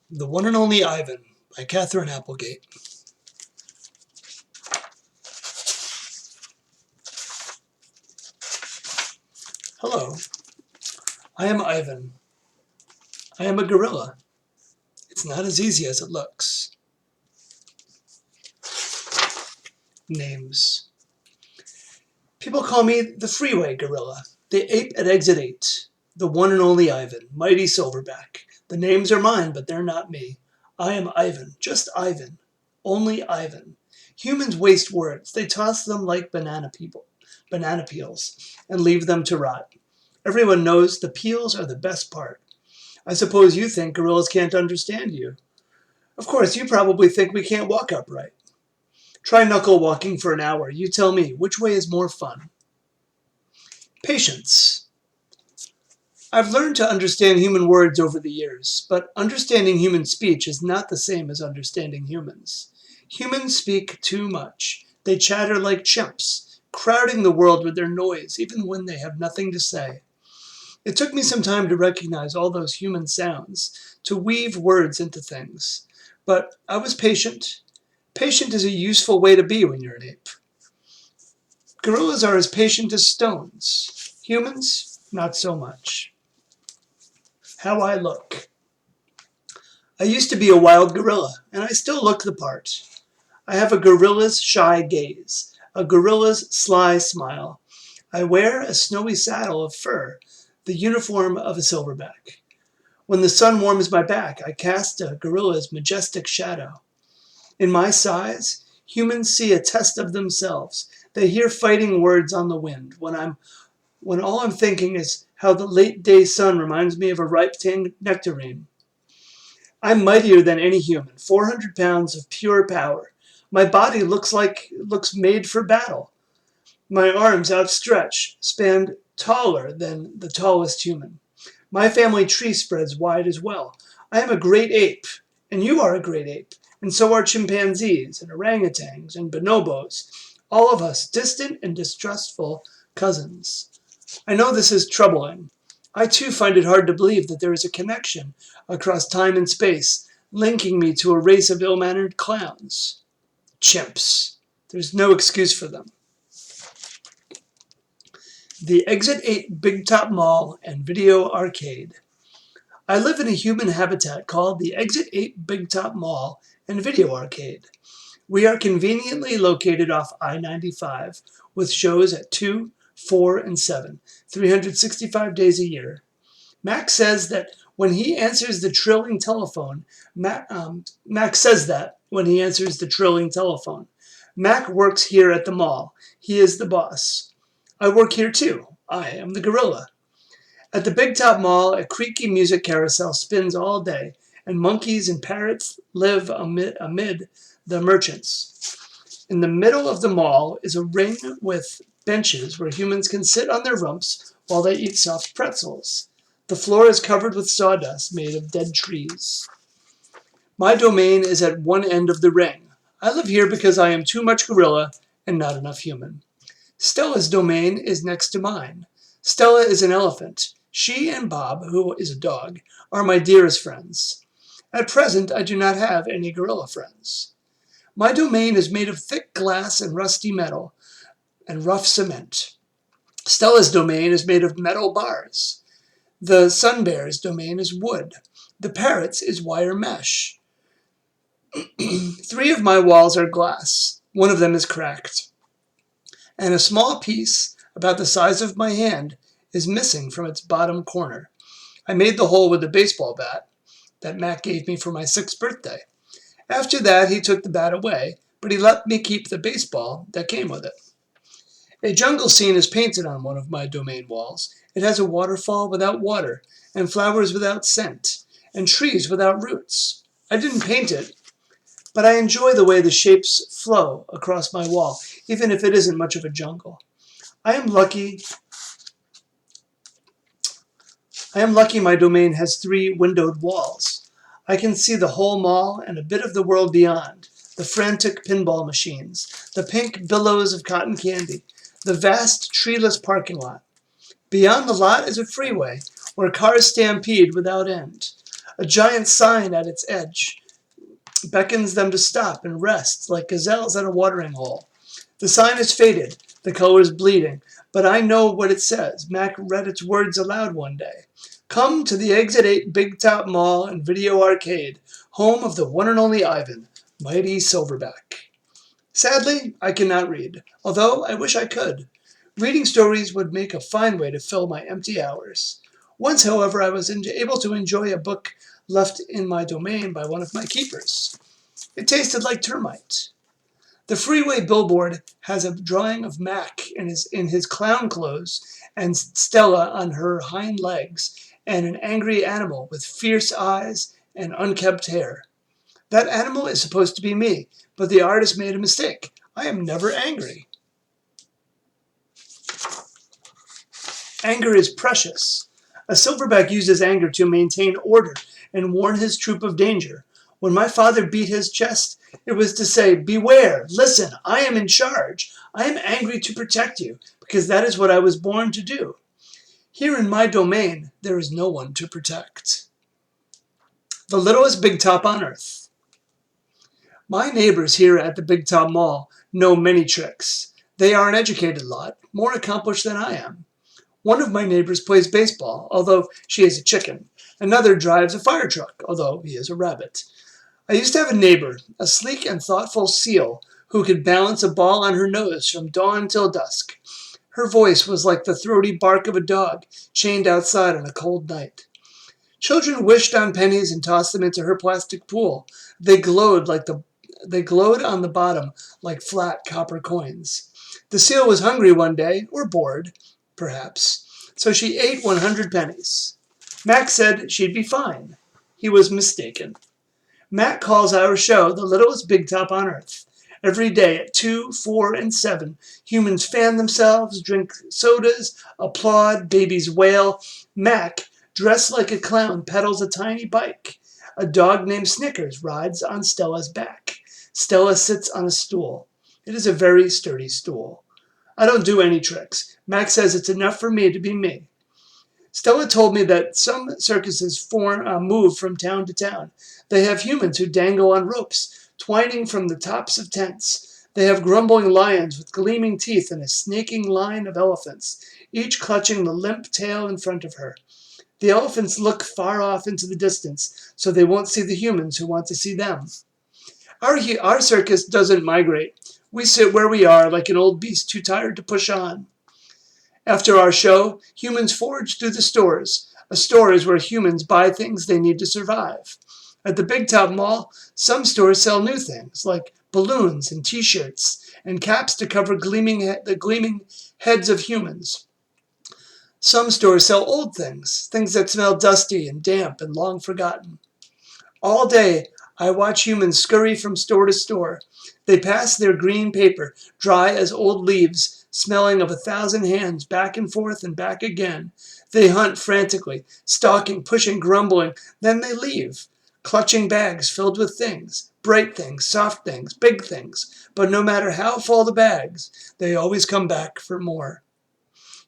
The One and Only Ivan by Catherine Applegate. Hello, I am Ivan. I am a gorilla. It's not as easy as it looks. Names. People call me the freeway gorilla, the ape at exit 8, the one and only Ivan, mighty silverback. The names are mine, but they're not me. I am Ivan, just Ivan, only Ivan. Humans waste words. They toss them like banana peels, and leave them to rot. Everyone knows the peels are the best part. I suppose you think gorillas can't understand you. Of course, you probably think we can't walk upright. Try knuckle walking for an hour. You tell me, which way is more fun? Patience. I've learned to understand human words over the years, but understanding human speech is not the same as understanding humans. Humans speak too much. They chatter like chimps, crowding the world with their noise, even when they have nothing to say. It took me some time to recognize all those human sounds, to weave words into things. But I was patient. Patient is a useful way to be when you're an ape. Gorillas are as patient as stones. Humans, not so much. How I look. I used to be a wild gorilla, and I still look the part. I have a gorilla's shy gaze, a gorilla's sly smile. I wear a snowy saddle of fur, the uniform of a silverback. When the sun warms my back, I cast a gorilla's majestic shadow. In my size, humans see a test of themselves. They hear fighting words on the wind when all I'm thinking is how the late day sun reminds me of a ripe nectarine. I'm mightier than any human, 400 pounds of pure power. My body looks made for battle. My arms outstretched, span taller than the tallest human. My family tree spreads wide as well. I am a great ape, and you are a great ape, and so are chimpanzees and orangutans and bonobos, all of us distant and distrustful cousins. I know this is troubling. I too find it hard to believe that there is a connection across time and space linking me to a race of ill-mannered clowns. Chimps. There's no excuse for them. The Exit 8 Big Top Mall and Video Arcade. I live in a human habitat called the Exit 8 Big Top Mall and Video Arcade. We are conveniently located off I-95 with shows at 2, 4, and 7, 365 days a year. Max says that when he answers the trilling telephone, Max says that when he answers the trilling telephone. Mac works here at the mall. He is the boss. I work here too. I am the gorilla. At the Big Top Mall, a creaky music carousel spins all day, and monkeys and parrots live amid the merchants. In the middle of the mall is a ring with benches where humans can sit on their rumps while they eat soft pretzels. The floor is covered with sawdust made of dead trees. My domain is at one end of the ring. I live here because I am too much gorilla and not enough human. Stella's domain is next to mine. Stella is an elephant. She and Bob, who is a dog, are my dearest friends. At present, I do not have any gorilla friends. My domain is made of thick glass and rusty metal and rough cement. Stella's domain is made of metal bars. The sun bear's domain is wood. The parrot's is wire mesh. 3 of my walls are glass. One of them is cracked. And a small piece, about the size of my hand, is missing from its bottom corner. I made the hole with a baseball bat that Mac gave me for my 6th birthday. After that, he took the bat away, but he let me keep the baseball that came with it. A jungle scene is painted on one of my domain walls. It has a waterfall without water, and flowers without scent, and trees without roots. I didn't paint it, but I enjoy the way the shapes flow across my wall, even if it isn't much of a jungle. I am lucky my domain has 3 windowed walls. I can see the whole mall and a bit of the world beyond, the frantic pinball machines, the pink billows of cotton candy, the vast treeless parking lot. Beyond the lot is a freeway where cars stampede without end. A giant sign at its edge beckons them to stop and rest like gazelles at a watering hole. The sign is faded, the color is bleeding, but I know what it says. Mac read its words aloud one day. Come to the Exit 8 Big Top Mall and Video Arcade, home of the one and only Ivan, mighty Silverback. Sadly, I cannot read, although I wish I could. Reading stories would make a fine way to fill my empty hours. Once, however, I was able to enjoy a book left in my domain by one of my keepers. It tasted like termite. The freeway billboard has a drawing of Mac in his clown clothes and Stella on her hind legs and an angry animal with fierce eyes and unkempt hair. That animal is supposed to be me, but the artist made a mistake. I am never angry. Anger is precious. A silverback uses anger to maintain order and warn his troop of danger. When my father beat his chest, it was to say, beware, listen, I am in charge. I am angry to protect you, because that is what I was born to do. Here in my domain, there is no one to protect. The littlest big top on earth. My neighbors here at the Big Top Mall know many tricks. They are an educated lot, more accomplished than I am. One of my neighbors plays baseball, although she is a chicken. Another drives a fire truck, although he is a rabbit. I used to have a neighbor, a sleek and thoughtful seal, who could balance a ball on her nose from dawn till dusk. Her voice was like the throaty bark of a dog chained outside on a cold night. Children wished on pennies and tossed them into her plastic pool. They glowed on the bottom like flat copper coins. The seal was hungry one day, or bored, perhaps, so she ate 100 pennies. Mac said she'd be fine. He was mistaken. Matt calls our show the littlest big top on earth. Every day at 2, 4, and 7, humans fan themselves, drink sodas, applaud, babies wail. Mac, dressed like a clown, pedals a tiny bike. A dog named Snickers rides on Stella's back. Stella sits on a stool. It is a very sturdy stool. I don't do any tricks. Mac says it's enough for me to be me. Stella told me that some circuses move from town to town. They have humans who dangle on ropes, twining from the tops of tents. They have grumbling lions with gleaming teeth and a snaking line of elephants, each clutching the limp tail in front of her. The elephants look far off into the distance, so they won't see the humans who want to see them. Our circus doesn't migrate. We sit where we are like an old beast too tired to push on. After our show, humans forage through the stores. A store is where humans buy things they need to survive. At the Big Top Mall, some stores sell new things, like balloons and t-shirts, and caps to cover the gleaming heads of humans. Some stores sell old things that smell dusty and damp and long forgotten. All day, I watch humans scurry from store to store. They pass their green paper, dry as old leaves, smelling of 1,000 hands, back and forth and back again. They hunt frantically, stalking, pushing, grumbling. Then they leave, clutching bags filled with things, bright things, soft things, big things. But no matter how full the bags, they always come back for more.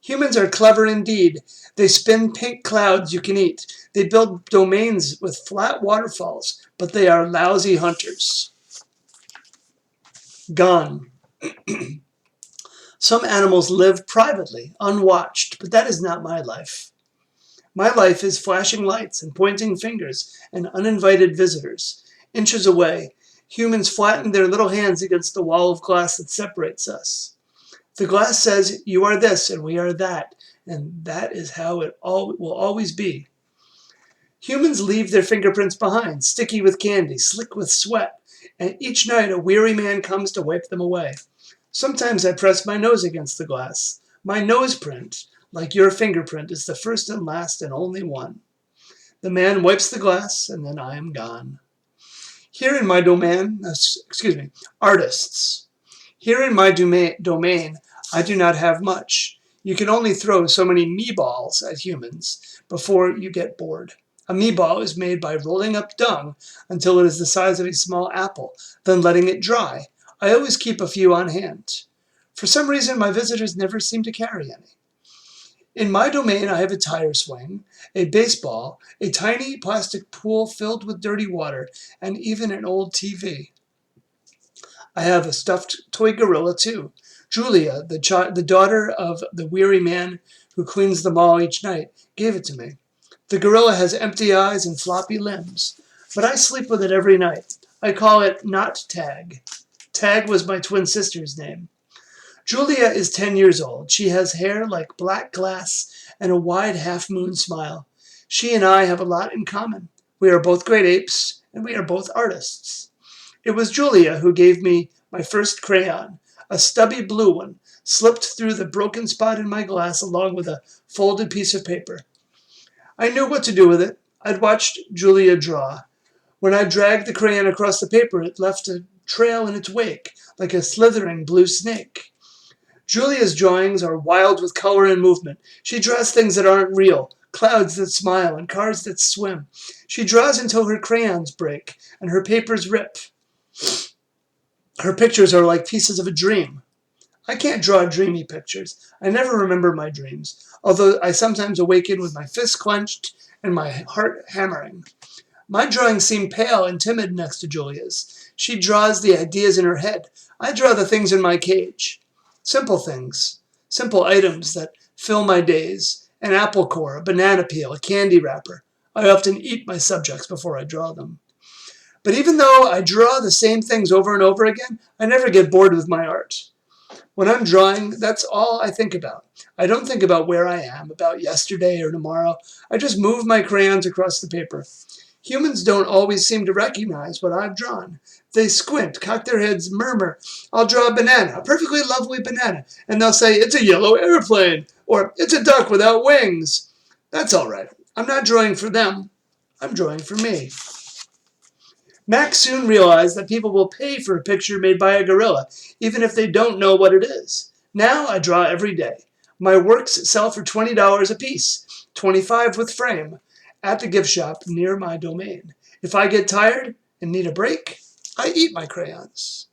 Humans are clever indeed. They spin pink clouds you can eat. They build domains with flat waterfalls, but they are lousy hunters. Gone. Some animals live privately, unwatched, but that is not my life. My life is flashing lights and pointing fingers and uninvited visitors. Inches away, humans flatten their little hands against the wall of glass that separates us. The glass says, you are this and we are that, and that is how it will always be. Humans leave their fingerprints behind, sticky with candy, slick with sweat, and each night a weary man comes to wipe them away. Sometimes I press my nose against the glass. My nose print, like your fingerprint, is the first and last and only one. The man wipes the glass, and then I am gone. Here in my domain, artists. Here in my domain, I do not have much. You can only throw so many meatballs at humans before you get bored. A meatball is made by rolling up dung until it is the size of a small apple, then letting it dry. I always keep a few on hand. For some reason, my visitors never seem to carry any. In my domain, I have a tire swing, a baseball, a tiny plastic pool filled with dirty water, and even an old TV. I have a stuffed toy gorilla, too. Julia, the daughter of the weary man who cleans the mall each night, gave it to me. The gorilla has empty eyes and floppy limbs, but I sleep with it every night. I call it Not Tag. Tag was my twin sister's name. Julia is 10 years old. She has hair like black glass and a wide half-moon smile. She and I have a lot in common. We are both great apes, and we are both artists. It was Julia who gave me my first crayon, a stubby blue one, slipped through the broken spot in my glass along with a folded piece of paper. I knew what to do with it. I'd watched Julia draw. When I dragged the crayon across the paper, it left a trail in its wake, like a slithering blue snake. Julia's drawings are wild with color and movement. She draws things that aren't real, clouds that smile and cars that swim. She draws until her crayons break and her papers rip. Her pictures are like pieces of a dream. I can't draw dreamy pictures. I never remember my dreams, although I sometimes awaken with my fists clenched and my heart hammering. My drawings seem pale and timid next to Julia's. She draws the ideas in her head. I draw the things in my cage. Simple things, simple items that fill my days. An apple core, a banana peel, a candy wrapper. I often eat my subjects before I draw them. But even though I draw the same things over and over again, I never get bored with my art. When I'm drawing, that's all I think about. I don't think about where I am, about yesterday or tomorrow. I just move my crayons across the paper. Humans don't always seem to recognize what I've drawn. They squint, cock their heads, murmur, I'll draw a banana, a perfectly lovely banana, and they'll say, it's a yellow airplane, or it's a duck without wings. That's all right. I'm not drawing for them. I'm drawing for me. Max soon realized that people will pay for a picture made by a gorilla, even if they don't know what it is. Now I draw every day. My works sell for $20 a piece, $25 with frame, at the gift shop near my domain. If I get tired and need a break, I eat my crayons.